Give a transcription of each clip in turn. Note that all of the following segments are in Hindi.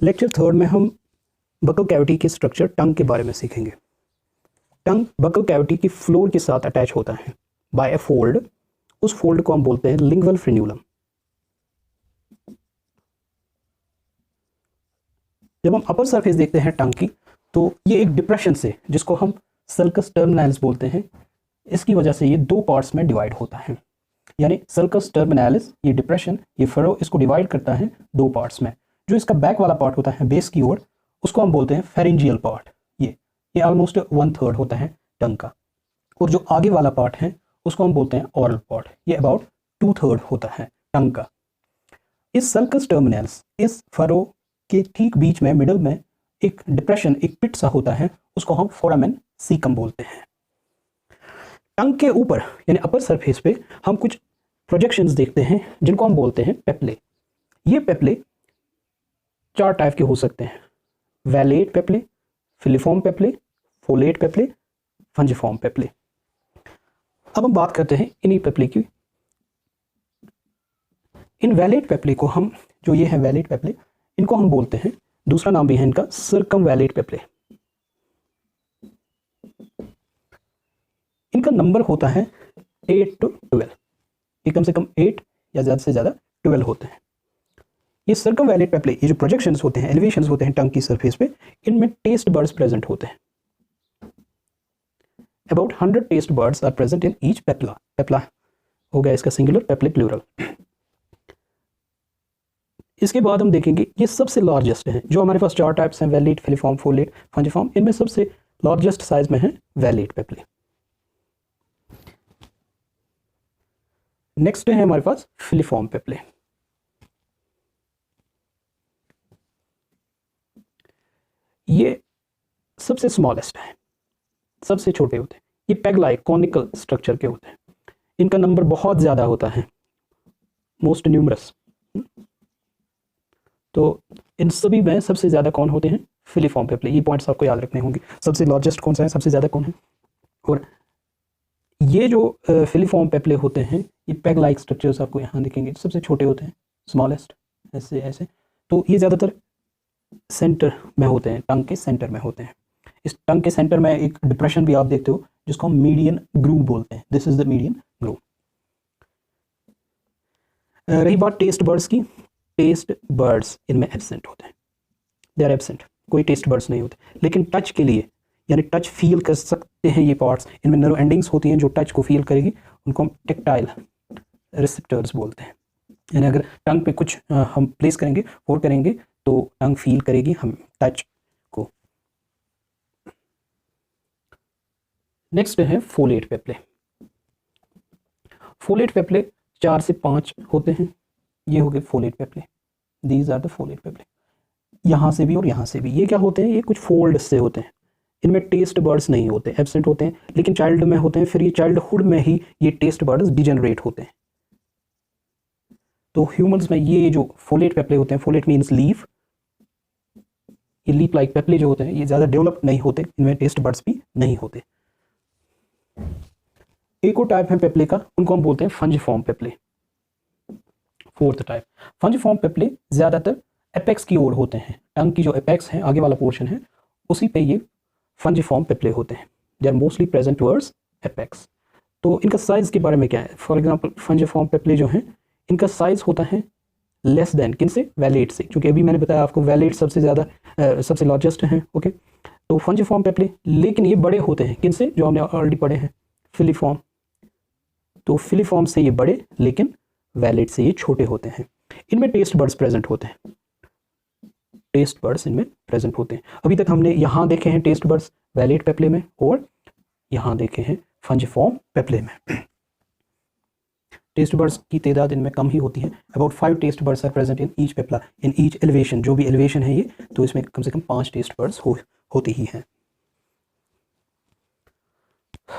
लेक्चर थर्ड में हम बकल कैविटी के स्ट्रक्चर टंग के बारे में सीखेंगे। टंग बकल कैविटी की फ्लोर के साथ अटैच होता है बाय ए फोल्ड। उस फोल्ड को हम बोलते हैं लिंगुअल फ्रेन्यूलम। जब हम अपर सरफेस देखते हैं टंग की, तो ये एक डिप्रेशन से, जिसको हम सल्कस टर्मिनालिस बोलते हैं, इसकी वजह से ये दो पार्ट्स में डिवाइड होता है। यानी सल्कस टर्मिनालिस, ये डिप्रेशन, ये फरो, इसको डिवाइड करता है दो पार्ट्स में। जो इसका बैक वाला पार्ट होता है बेस की ओर, उसको हम बोलते हैं फेरेंजियल पार्ट। ये ऑलमोस्ट 1/3 होता है टंग का। और जो आगे वाला पार्ट है उसको हम बोलते हैं ओरल पार्ट। ये अबाउट 2/3 होता है टंग का। इस सल्कस टर्मिनालिस, इस फरो के ठीक बीच में, मिडल में एक डिप्रेशन, एक पिट सा होता है, उसको हम फोरामेन सीकम बोलते हैं। टंग के ऊपर यानी अपर सरफेस पे हम कुछ प्रोजेक्शंस देखते हैं जिनको हम बोलते हैं पेप्ले। ये पेप्ले 4 टाइप के हो सकते हैं: वैलेट पेप्ले, फिलिफॉर्म पेप्ले, फोलेट पेप्ले, फंजिफॉर्म पेप्ले। अब हम बात करते हैं इन्हीं पेप्ले की। इन वैलेट पेप्ले को हम, जो ये है वैलेट पेप्ले, इनको हम बोलते हैं, दूसरा नाम भी है इनका सर्कमवैलेट पेप्ले। इनका नंबर होता है 8 to 12। ये कम से कम 8 या ज़्यादा से ज़्यादा 12 होते हैं। ये सर्कमवैलेट पेप्ले, ये जो प्रोजेक्शंस होते हैं, एलिवेशंस होते हैं टंग की सरफेस पे, इनमें टेस्ट बर्ड्स प्रेजेंट होते हैं। About 100 taste buds are present in each papilla. Papilla हो गया इसका सिंगुलर, पेप्ले प्लूरल। इसके बाद हम देखेंगे ये सबसे लार्जेस्ट है। जो हमारे पास 4 टाइप्स हैं, वैलेट, फिलिफॉर्म, फोलेट, फंजिफॉर्म, इनमें सबसे लार्जेस्ट साइज में है वैलेट पेप्ले। नेक्स्ट है हमारे पास फिलिफॉर्म पेप्ले। ये सबसे स्मॉलेस्ट है, सबसे छोटे होते हैं। ये पेग लाइक कॉनिकल स्ट्रक्चर के होते हैं। इनका नंबर बहुत ज़्यादा होता है, मोस्ट न्यूमरस। तो इन सभी में सबसे ज़्यादा कौन होते हैं? फिलिफॉर्म पेप्ले। ये पॉइंट्स आपको याद रखने होंगे। सबसे लार्जेस्ट कौन सा है, सबसे ज़्यादा कौन है। और ये जो फिलिफॉर्म पेप्ले होते हैं, ये पेग लाइक स्ट्रक्चर्स आपको यहाँ दिखेंगे, सबसे छोटे होते हैं, स्मॉलेस्ट, ऐसे ऐसे। तो ये ज़्यादातर सेंटर में होते हैं, टंग के सेंटर में होते हैं। इस टंग के सेंटर में एक डिप्रेशन भी आप देखते हो, जिसको हम मीडियन ग्रूव बोलते हैं। This is the median groove. रही बात टेस्ट बर्ड्स की, टेस्ट बर्ड्स इनमें एब्सेंट होते हैं, दे आर एब्सेंट। कोई टेस्ट बर्ड्स नहीं होते। लेकिन टच के लिए, यानी टच फील कर सकते हैं ये पार्ट्स, इनमें नर्व एंडिंग्स होती हैं जो टच को फील करेगी, उनको हम टेक्टाइल रिसेप्टर्स बोलते हैं। यानी अगर टंग पे कुछ हम प्लेस करेंगे, फोर करेंगे, तो टंग फील करेगी हम टच को। नेक्स्ट है फोलेट पेप्ले। फोलेट पेप्ले 4 से 5 होते हैं। ये हो गए foliate papillae. These are the foliate papillae. यहाँ से भी और यहाँ से भी। ये क्या होते हैं? ये कुछ फोल्ड से होते हैं। इनमें टेस्ट बर्ड्स नहीं होते, एब्सेंट होते हैं, लेकिन चाइल्ड में होते हैं। फिर ये चाइल्डहुड में ही ये टेस्ट बर्ड्स डिजेनरेट होते हैं। तो ह्यूमंस में ये जो फोलेट पेप्ले होते हैं, फोलेट मीन्स लीफ, ये लीफ लाइक पेप्ले जो होते हैं, ये ज़्यादा डेवलप नहीं होते, इनमें टेस्ट बर्ड्स भी नहीं होते। एक और टाइप है पेप्ले का, उनको हम बोलते हैं फंजिफॉर्म पेप्ले। फोर्थ टाइप फंजिफॉर्म पेप्ले ज़्यादातर एपेक्स की ओर होते हैं। टंग की जो एपेक्स है, आगे वाला पोर्शन है, उसी पे ये फंजिफॉर्म पेप्ले होते हैं। They are mostly present towards apex. तो इनका साइज के बारे में क्या है? फॉर एग्जांपल फंजिफॉर्म पेप्ले जो हैं, इनका साइज होता है लेस देन किनसे? वैलेट से। क्योंकि अभी मैंने बताया आपको वैलेट सबसे ज़्यादा सबसे लार्जेस्ट हैं। ओके, तो फंजिफॉर्म पेप्ले, लेकिन ये बड़े होते हैं किनसे? जो हमने ऑलरेडी पढ़े हैं, फिलिफॉर्म। तो फिलिफॉर्म से ये बड़े, लेकिन वैलेट से ये छोटे होते हैं। इनमें टेस्ट बर्ड्स प्रेजेंट होते हैं। टेस्ट बर्ड्स इनमें प्रेजेंट होते हैं। अभी तक हमने यहाँ देखे हैं टेस्ट बर्ड्स वैलेट पेप्ले में, और यहाँ देखे हैं फंजिफॉर्म पेप्ले में। टेस्ट बर्ड्स की तादाद इनमें कम ही होती है। About 5 taste buds are present in each papilla, in each elevation. जो भी एलिवेशन है ये, तो इसमें कम से कम 5 टेस्ट बर्ड्स होती ही हैं।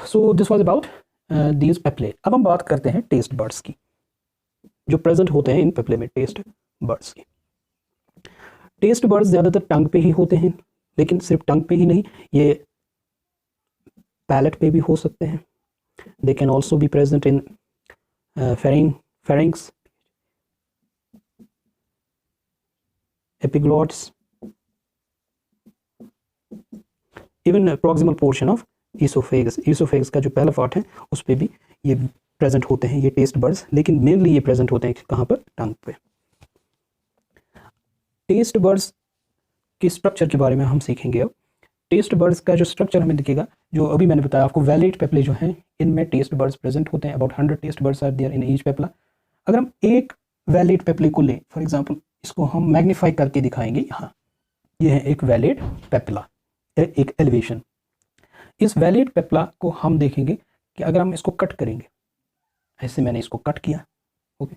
So this was about these papillae. अब हम बात करते हैं टेस्ट बर्ड्स की, जो प्रेजेंट होते हैं इन पेप्ले में, टेस्ट बर्ड्स की। टेस्ट बर्ड्स ज़्यादातर टंग पे ही होते हैं, लेकिन सिर्फ टंग पे ही नहीं, ये पैलेट पे भी हो सकते हैं। They can also be present in pharynx, epiglottis, even proximal portion of oesophagus का जो पहला पार्ट है उस पर भी ये प्रेजेंट होते हैं ये टेस्ट बर्ड्स, लेकिन मेनली ये प्रेजेंट होते हैं कहाँ पर, टंग पे। टेस्ट बर्ड्स के स्ट्रक्चर के बारे में हम सीखेंगे अब। टेस्ट बर्ड्स का जो स्ट्रक्चर हमें दिखेगा, जो अभी मैंने बताया आपको, वैलिड पेप्ले जो हैं इनमें टेस्ट बर्ड्स प्रेजेंट होते हैं, about 100 taste buds are there in each papilla. अगर हम एक वैलिड पेप्ले को लें, फॉर एग्जांपल इसको हम मैग्नीफाई करके दिखाएंगे, यहाँ ये है एक वैलिड पेप्ला, एक एलिवेशन। इस वैलिड पेप्ला को हम देखेंगे कि अगर हम इसको कट करेंगे, ऐसे मैंने इसको कट किया, ओके,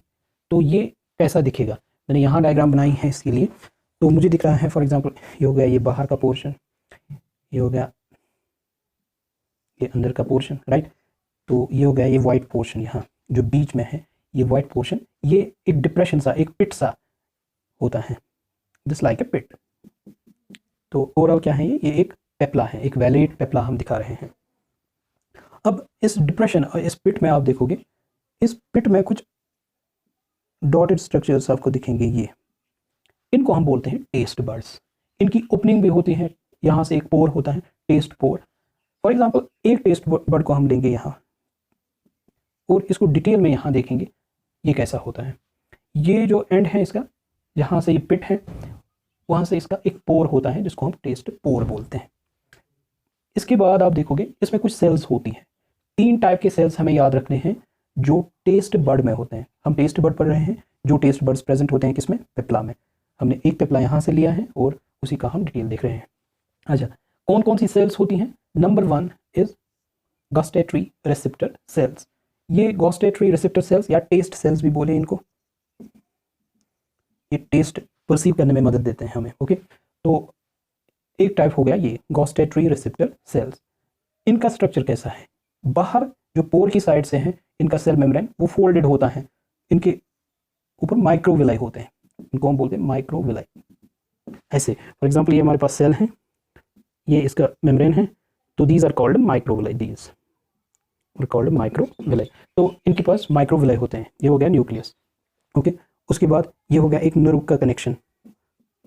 तो ये कैसा दिखेगा। मैंने यहाँ डायग्राम बनाई है इसके लिए, तो मुझे दिख रहा है फॉर एग्जांपल ये हो गया ये बाहर का पोर्शन, ये हो गया ये अंदर का पोर्शन, राइट। तो ये हो गया ये वाइट पोर्शन, यहाँ जो बीच में है ये वाइट पोर्शन, ये एक डिप्रेशन सा, एक पिट सा होता है, जस्ट लाइक ए पिट। तो ओवरऑल क्या है ये एक पेप्ला है, एक वैलिड पेप्ला हम दिखा रहे हैं। अब इस डिप्रेशन और इस पिट में आप देखोगे, इस पिट में कुछ डॉटेड स्ट्रक्चर्स आपको दिखेंगे, ये इनको हम बोलते हैं टेस्ट बर्ड्स। इनकी ओपनिंग भी होती है, यहाँ से एक पोर होता है, टेस्ट पोर। फॉर एग्जांपल एक टेस्ट बर्ड को हम लेंगे यहाँ और इसको डिटेल में यहाँ देखेंगे ये कैसा होता है। ये जो एंड है इसका, जहाँ से ये पिट है वहाँ से इसका एक पोर होता है जिसको हम टेस्ट पोर बोलते हैं। इसके बाद आप देखोगे इसमें कुछ सेल्स होती हैं। 3 टाइप के सेल्स हमें याद रखने हैं जो टेस्ट बर्ड में होते हैं। हम टेस्ट बर्ड पढ़ रहे हैं, जो टेस्ट बर्ड्स प्रेजेंट होते हैं किसमें, पेप्ला में। हमने एक पेप्ला यहाँ से लिया है और उसी का हम डिटेल देख रहे हैं। अच्छा, कौन कौन सी सेल्स होती हैं। Number 1 is gustatory receptor sales. ये गस्टेटरी रिसेप्टर सेल्स या टेस्ट सेल्स भी बोले इनको, ये टेस्ट परसीव करने में मदद देते हैं हमें, ओके। तो एक टाइप हो गया ये गस्टेटरी रिसेप्टर सेल्स। इनका स्ट्रक्चर कैसा है, बाहर जो पोर की साइड से है इनका सेल मेम्ब्रेन वो फोल्डेड होता है, इनके ऊपर माइक्रोविलाई होते हैं, इनको हम बोलते हैं माइक्रोविलाई। ऐसे फॉर एग्जांपल ये हमारे पास सेल है, ये इसका मेम्ब्रेन है, तो these are called microvilli, these are called microvilli. तो इनके पास माइक्रोविलाई होते हैं। ये हो गया न्यूक्लियस, ओके। उसके बाद ये हो गया एक नर्व का connection,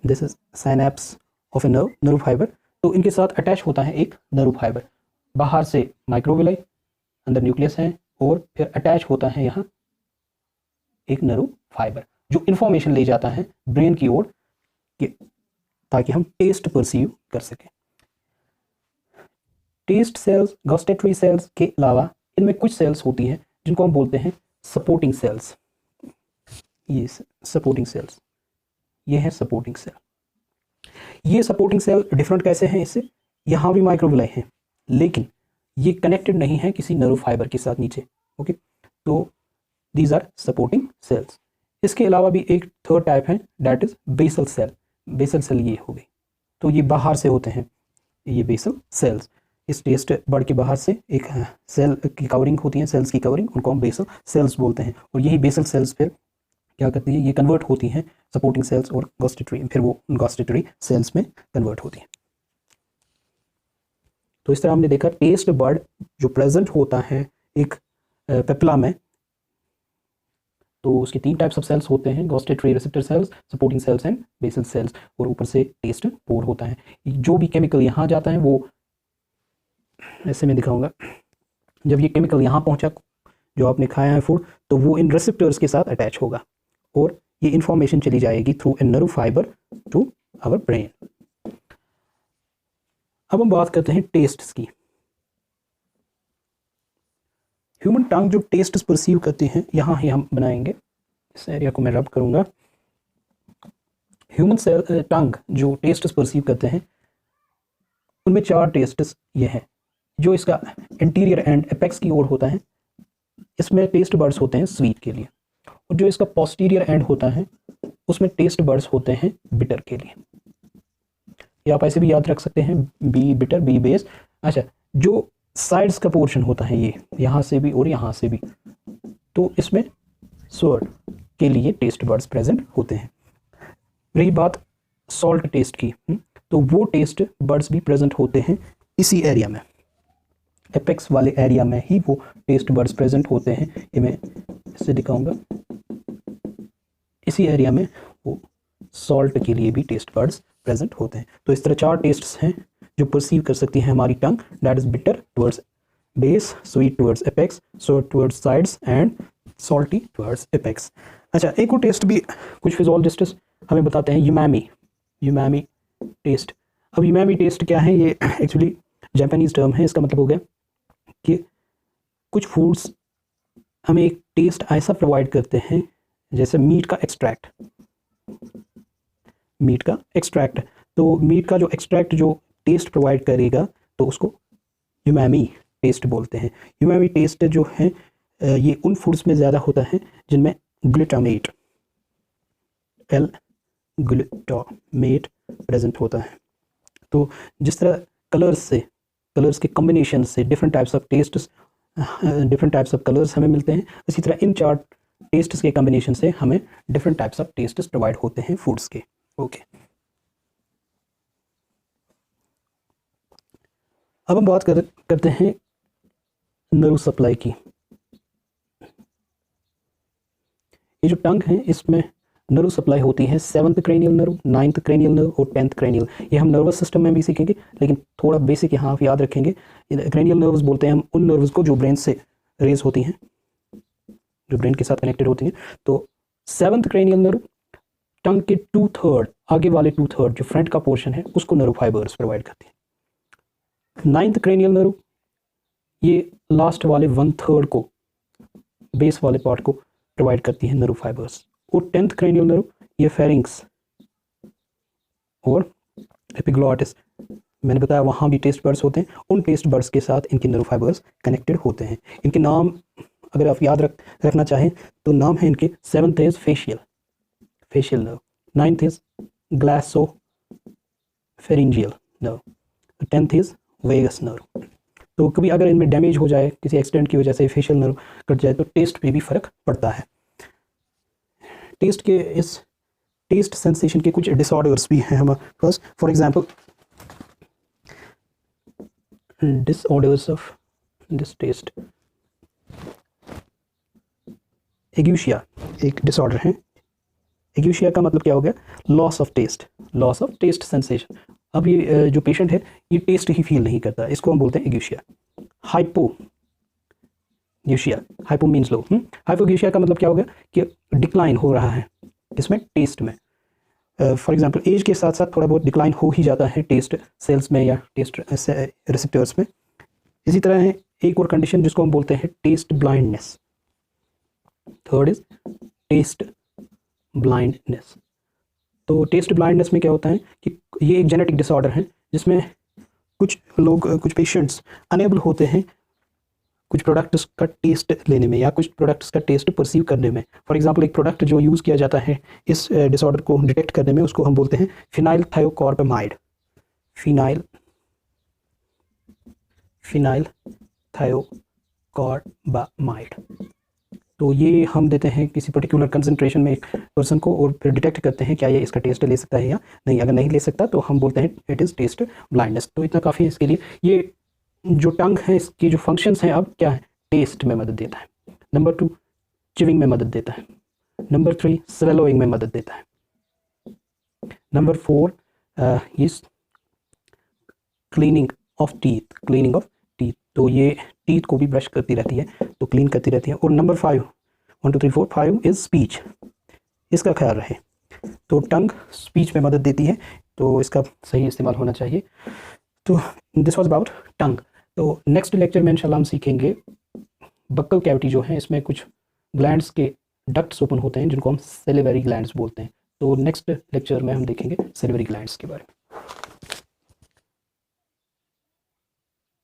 this is synapse of A nerve fibre. तो इनके साथ अटैच होता है एक नर्व फाइबर, बाहर से माइक्रोविलाई, अंदर न्यूक्लियस है, और फिर अटैच होता है यहाँ एक नर्व फाइबर जो इंफॉर्मेशन ले जाता है ब्रेन की ओर ताकि हम टेस्ट परसीव कर सकें। टेस्ट सेल्स, गस्टेटरी सेल्स के अलावा इनमें कुछ सेल्स होती हैं जिनको हम बोलते हैं सपोर्टिंग सेल्स। ये सपोर्टिंग सेल्स, ये है सपोर्टिंग सेल। ये सपोर्टिंग सेल डिफरेंट कैसे हैं इससे, यहाँ भी माइक्रोविलाई है लेकिन ये कनेक्टेड नहीं है किसी नर्व फाइबर के साथ नीचे, ओके। तो दीज आर सपोर्टिंग सेल्स। इसके अलावा भी एक थर्ड टाइप है, that is basal cell. Basal cell ये हो गई, तो ये बाहर से होते हैं, ये बेसल सेल्स। इस टेस्ट बर्ड के बाहर से एक सेल की कवरिंग होती है, सेल्स की कवरिंग, उनको हम बेसल सेल्स बोलते हैं। और यही बेसल सेल्स फिर क्या करती है, ये कन्वर्ट होती हैं सपोर्टिंग सेल्स और गस्टेटरी, फिर वो गस्टेटरी सेल्स में कन्वर्ट होती हैं। तो इस तरह हमने देखा टेस्ट बर्ड जो प्रेजेंट होता है एक पेप्ला में, तो उसके 3 टाइप्स ऑफ सेल्स होते हैं, gustatory receptor cells, supporting cells and basal cells, और ऊपर से टेस्ट पोर होता है। जो भी केमिकल यहाँ जाता है वो ऐसे मैं दिखाऊंगा, जब ये केमिकल यहाँ पहुँचा जो आपने खाया है फूड, तो वो इन रिसेप्टर्स के साथ अटैच होगा और ये इंफॉर्मेशन चली जाएगी through a nerve fibre to our brain. अब हम बात करते हैं टेस्ट्स की। ह्यूमन टंग जो टेस्ट परसीव करते हैं, यहाँ ही हम बनाएंगे, इस एरिया को मैं रब करूंगा। ह्यूमन टंग जो टेस्ट परसीव करते हैं उनमें 4 टेस्ट्स ये हैं। जो इसका इंटीरियर एंड एपेक्स की ओर होता है, इसमें टेस्ट बर्ड्स होते हैं स्वीट के लिए, और जो इसका पोस्टीरियर एंड होता है उसमें टेस्ट बर्ड्स होते हैं बिटर के लिए। या आप ऐसे भी याद रख सकते हैं, बी बिटर बी बेस। अच्छा, जो साइड्स का पोर्शन होता है ये यहाँ से भी और यहाँ से भी, तो इसमें स्वर्ड के लिए टेस्ट बर्ड्स प्रेजेंट होते हैं। रही बात सॉल्ट टेस्ट की, तो वो टेस्ट बर्ड्स भी प्रेजेंट होते हैं इसी एरिया में, एपेक्स वाले एरिया में ही वो टेस्ट बर्ड्स प्रेजेंट होते हैं। ये मैं इससे दिखाऊंगा, इसी एरिया में वो सॉल्ट के लिए भी टेस्ट बर्ड्स प्रेजेंट होते हैं। तो इस तरह 4 टेस्ट्स हैं जो परसीव कर सकती है हमारी tongue, that is bitter towards base, sweet towards apex, sour towards sides and salty towards apex. अच्छा, एक और टेस्ट भी कुछ फिजियोलॉजिस्ट्स हमें बताते हैं, यूमामी टेस्ट। अब यूमामी टेस्ट क्या है, ये एक्चुअली जापानीज टर्म है। इसका मतलब हो गया कि कुछ फूड्स हमें एक टेस्ट ऐसा प्रोवाइड करते हैं, जैसे मीट का एक्सट्रैक्ट, तो मीट का जो एक्सट्रैक्ट जो टेस्ट प्रोवाइड करेगा तो उसको यूमामी टेस्ट बोलते हैं। यूमामी टेस्ट जो है ये उन फूड्स में ज़्यादा होता है जिनमें ग्लूटामेट प्रेजेंट होता है। तो जिस तरह कलर्स के कॉम्बिनेशन से डिफरेंट टाइप्स ऑफ कलर्स हमें मिलते हैं, इसी तरह इन चार टेस्ट्स के कॉम्बिनेशन से हमें different types of tests provide होते हैं फूड्स के। ओके, अब हम बात करते हैं नर्व सप्लाई की। ये जो टंग है इसमें नर्व सप्लाई होती है 7th cranial nerve, 9th cranial nerve और 10th क्रेनियल। ये हम नर्वस सिस्टम में भी सीखेंगे, लेकिन थोड़ा बेसिक यहाँ आप याद रखेंगे। क्रेनियल नर्व्स बोलते हैं हम उन नर्व्स को जो ब्रेन से रेज होती हैं, जो ब्रेन के साथ कनेक्टेड होती हैं। तो 7th क्रेनियल नर्व टंग के 2/3 आगे वाले 2/3 जो फ्रंट का पोर्शन है उसको नर्व फाइबर्स प्रोवाइड करती है। 9th क्रेनियल नर्व ये लास्ट वाले 1/3 को, बेस वाले पार्ट को प्रोवाइड करती है नर्व फाइबर्स। और 10th क्रेनियल नर्व ये फेरिंग्स और एपिग्लॉटिस, मैंने बताया वहाँ भी टेस्ट बर्ड्स होते हैं, उन टेस्ट बर्ड्स के साथ इनके नर्व फाइबर्स कनेक्टेड होते हैं। इनके नाम अगर आप याद रखना चाहें तो नाम है इनके, 7th is facial nerve, 9th is glossopharyngeal nerve, 10th is vagus nerve. तो कभी अगर इनमें डैमेज हो जाए किसी एक्सीडेंट की वजह से फेशियल नर्व कट जाए तो टेस्ट पे भी फर्क पड़ता है। टेस्ट सेंसेशन के कुछ डिसऑर्डर्स भी हैं हमारे पास। For example, disorders of this taste, ageusia एक डिसऑर्डर है। एग्यूशिया का मतलब क्या हो गया, लॉस ऑफ टेस्ट सेंसेशन। अब ये जो पेशेंट है ये टेस्ट ही फील नहीं करता, इसको हम बोलते हैं एग्यूशिया। Hypo means low. हाइपोग्यूशिया का मतलब क्या हो गया कि डिक्लाइन हो रहा है इसमें टेस्ट में। फॉर एग्जांपल, एज के साथ साथ थोड़ा बहुत डिक्लाइन हो ही जाता है टेस्ट सेल्स में या टेस्ट रिसेप्टर्स में। इसी तरह है एक और कंडीशन जिसको हम बोलते हैं taste blindness. Third is taste blindness. तो टेस्ट ब्लाइंडनेस में क्या होता है कि ये एक जेनेटिक डिसऑर्डर है जिसमें कुछ पेशेंट्स अनेबल होते हैं कुछ प्रोडक्ट्स का टेस्ट लेने में या कुछ प्रोडक्ट्स का टेस्ट परसीव करने में। फॉर एग्जांपल, एक प्रोडक्ट जो यूज़ किया जाता है इस डिसऑर्डर को डिटेक्ट करने में, उसको हम बोलते हैं फिनाइल थायोकार्बामाइड। तो ये हम देते हैं किसी पर्टिकुलर कंसंट्रेशन में एक पर्सन को और फिर डिटेक्ट करते हैं क्या ये इसका टेस्ट ले सकता है या नहीं। अगर नहीं ले सकता तो हम बोलते हैं इट इज़ टेस्ट ब्लाइंडनेस। तो इतना काफ़ी है इसके लिए। ये जो टंग है इसकी जो फंक्शंस हैं अब क्या है, टेस्ट में मदद देता है। नंबर 2 चिविंग में मदद देता है। नंबर 3 स्वेलोइंग में मदद देता है। नंबर 4 इस क्लीनिंग ऑफ टीथ। तो ये टीथ को भी ब्रश करती रहती है, तो क्लीन करती रहती है। और नंबर 5 1 2 3 4 5 इज स्पीच, इसका ख्याल रहे। तो टंग स्पीच में मदद देती है, तो इसका सही इस्तेमाल होना चाहिए। तो दिस वाज अबाउट टंग। तो नेक्स्ट लेक्चर में इंशाल्लाह हम सीखेंगे बक्कल कैविटी जो है, इसमें कुछ ग्लैंड्स के डक्ट्स ओपन होते हैं जिनको हम सेलिवरी ग्लैंड्स बोलते हैं। तो नेक्स्ट लेक्चर में हम देखेंगे सेलिवरी ग्लैंड्स के बारे में।